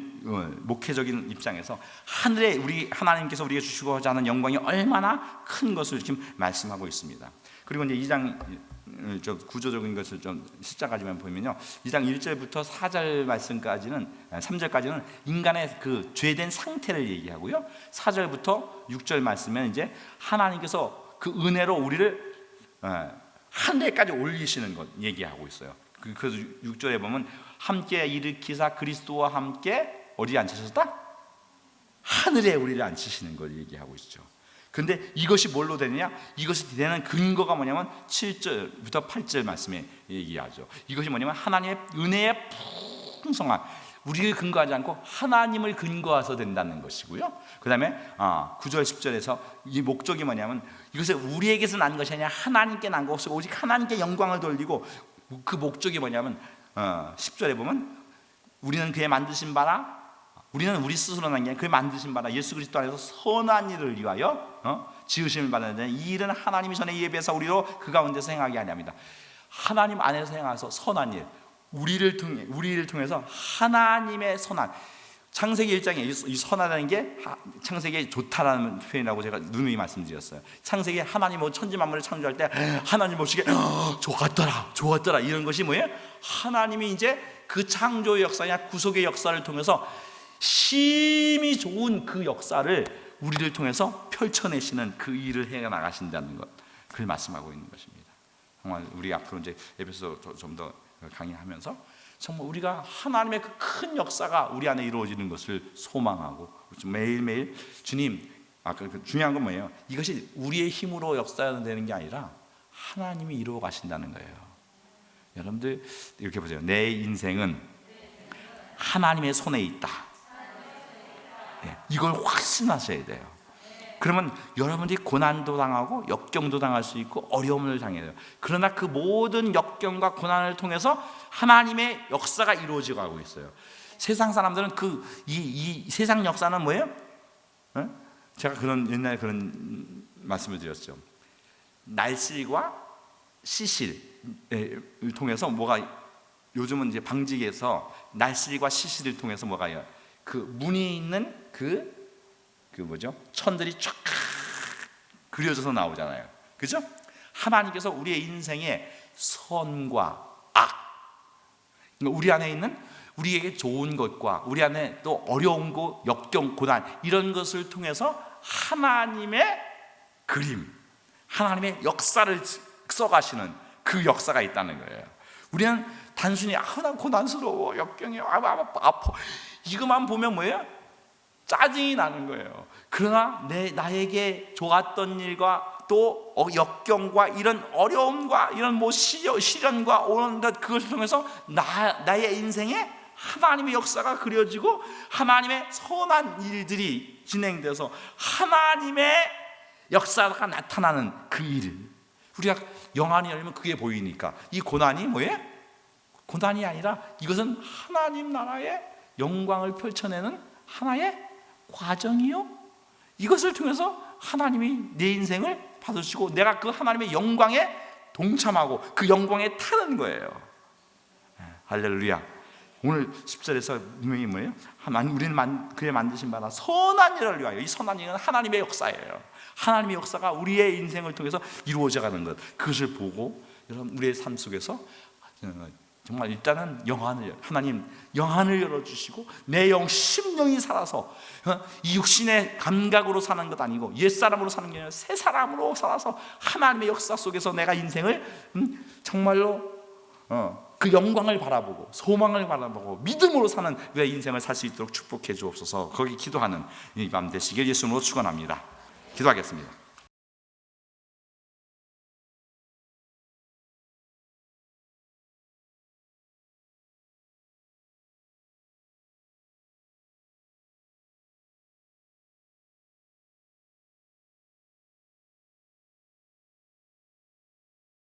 Speaker 1: 목회적인 입장에서 하늘에 하나님께서 우리에게 주시고자 하는 영광이 얼마나 큰 것을 지금 말씀하고 있습니다. 그리고 이제 2장 구조적인 것을 좀 십자가지만 보면요, 2장 1절부터 4절 말씀까지는, 3절까지는 인간의 그 죄된 상태를 얘기하고요, 4절부터 6절 말씀은 이제 하나님께서 그 은혜로 우리를 하늘에까지 올리시는 것 얘기하고 있어요. 그래서 6절에 보면 함께 일으키사 그리스도와 함께 어디에 앉히셨다? 하늘에 우리를 앉히시는 걸 얘기하고 있죠. 근데 이것이 뭘로 되느냐? 이것이 되는 근거가 뭐냐면 7절부터 8절 말씀에 얘기하죠. 이것이 뭐냐면 하나님의 은혜의 풍성한, 우리를 근거하지 않고 하나님을 근거해서 된다는 것이고요. 그 다음에 9절 10절에서 이 목적이 뭐냐면 이것은 우리에게서 난 것이 아니라 하나님께 난 것이고 오직 하나님께 영광을 돌리고, 그 목적이 뭐냐면 10절에 보면 우리는 그의 만드신 바라, 우리는 우리 스스로 난 게 아니라 그의 만드신 바라 예수 그리스도 안에서 선한 일을 위하여 지으심을 받았는데, 이 일은 하나님이 전에 예비해서 우리로 그 가운데서 행하게 하렵니다. 하나님 안에서 행하서 선한 일, 우리를 통해서 하나님의 선한, 창세기 1장에 이 선하다는 게 창세기에 좋다라는 표현이라고 제가 누누이 말씀드렸어요. 창세기에 하나님 천지 만물을 창조할 때 하나님 보시기에 좋았더라 이런 것이 뭐예요? 하나님이 이제 그 창조의 역사냐 구속의 역사를 통해서 심히 좋은 그 역사를 우리를 통해서 펼쳐내시는 그 일을 해 나가신다는 것, 그걸 말씀하고 있는 것입니다. 정말 우리 앞으로 이제 에베소 좀 더 강의하면서 정말 우리가 하나님의 그 큰 역사가 우리 안에 이루어지는 것을 소망하고 매일매일 주님, 중요한 건 뭐예요? 이것이 우리의 힘으로 역사되는 게 아니라 하나님이 이루어 가신다는 거예요. 여러분들 이렇게 보세요. 내 인생은 하나님의 손에 있다. 이걸 확신하셔야 돼요. 그러면 여러분들이 고난도 당하고 역경도 당할 수 있고 어려움을 당해요. 그러나 그 모든 역경과 고난을 통해서 하나님의 역사가 이루어져 가고 있어요. 세상 사람들은 이 세상 역사는 뭐예요? 제가 옛날에 그런 말씀을 드렸죠. 날씨와 시실을 통해서 요즘은 이제 방직에서 날씨와 시실을 통해서 그 문이 있는 그 뭐죠? 천들이 쫙 그려져서 나오잖아요. 그죠? 하나님께서 우리의 인생에 선과 악, 우리 안에 있는 우리에게 좋은 것과 우리 안에 또 어려운 것, 역경, 고난 이런 것을 통해서 하나님의 그림, 하나님의 역사를 써가시는 그 역사가 있다는 거예요. 우리는 단순히 나 고난스러워, 역경이 아파 이것만 보면 뭐예요? 짜증이 나는 거예요. 그러나 나에게 좋았던 일과 또 역경과 이런 어려움과 이런 시련과 온갖 그것을 통해서 나의 인생에 하나님의 역사가 그려지고 하나님의 선한 일들이 진행돼서 하나님의 역사가 나타나는 그 일, 우리가 영안이 열리면 그게 보이니까 이 고난이 뭐예요? 고난이 아니라 이것은 하나님 나라의 영광을 펼쳐내는 하나의 과정이요, 이것을 통해서 하나님이 내 인생을 받으시고 내가 그 하나님의 영광에 동참하고 그 영광에 타는 거예요. 할렐루야. 오늘 10절에서 분명히 뭐예요? 우리는 그의 만드신 바라 선한 일을 위하여. 이 선한 일은 하나님의 역사예요. 하나님의 역사가 우리의 인생을 통해서 이루어져 가는 것, 그것을 보고 여러분 우리의 삶 속에서 정말 일단은 하나님 영안을 열어주시고 내 영 심령이 살아서 이 육신의 감각으로 사는 것 아니고 옛사람으로 사는 게 아니라 새 사람으로 살아서 하나님의 역사 속에서 내가 인생을 정말로 그 영광을 바라보고 소망을 바라보고 믿음으로 사는 내 인생을 살 수 있도록 축복해 주옵소서. 거기 기도하는 이 밤 되시길 예수님으로 축원합니다. 기도하겠습니다.